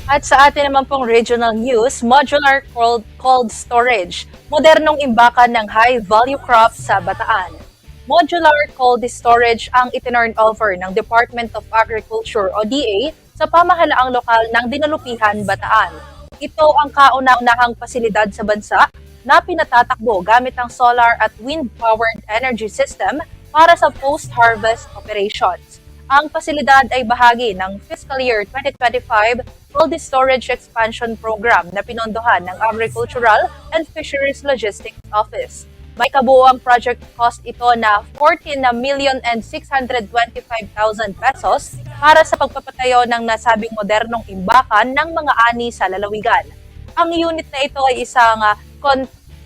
At sa atin naman pong regional news, modular cold storage, modernong imbakan ng high-value crops sa Bataan. Modular cold storage ang itinurn over ng Department of Agriculture o DA sa pamahalaang lokal ng Dinalupihan, Bataan. Ito ang kauna-unahang pasilidad sa bansa na pinatatakbo gamit ang solar at wind-powered energy system para sa post-harvest operations. Ang pasilidad ay bahagi ng Fiscal Year 2025 Cold Storage Expansion Program na pinondohan ng Agricultural and Fisheries Logistics Office. May kabuuang project cost ito na 14,625,000 pesos para sa pagpapatayo ng nasabing modernong imbakan ng mga ani sa lalawigan. Ang unit na ito ay isang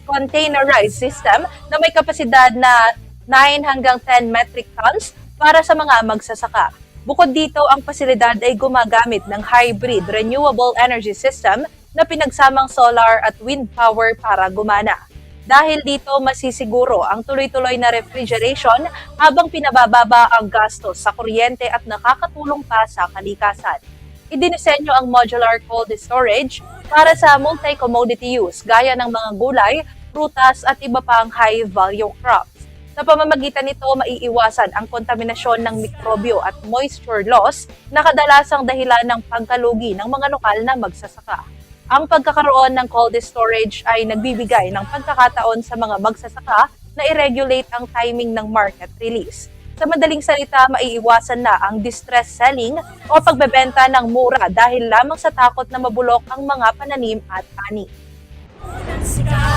containerized system na may kapasidad na 9 hanggang 10 metric tons para sa mga magsasaka. Bukod dito, ang pasilidad ay gumagamit ng hybrid renewable energy system na pinagsamang solar at wind power para gumana. Dahil dito, masisiguro ang tuloy-tuloy na refrigeration habang pinabababa ang gastos sa kuryente at nakakatulong pa sa kalikasan. Idinisenyo ang modular cold storage para sa multi-commodity use gaya ng mga gulay, prutas at iba pang high-value crops. Sa pamamagitan nito, maiiwasan ang kontaminasyon ng mikrobyo at moisture loss na kadalasang dahilan ng pagkalugi ng mga lokal na magsasaka. Ang pagkakaroon ng cold storage ay nagbibigay ng pagkakataon sa mga magsasaka na i-regulate ang timing ng market release. Sa madaling salita, maiiwasan na ang distress selling o pagbebenta ng mura dahil lamang sa takot na mabulok ang mga pananim at ani.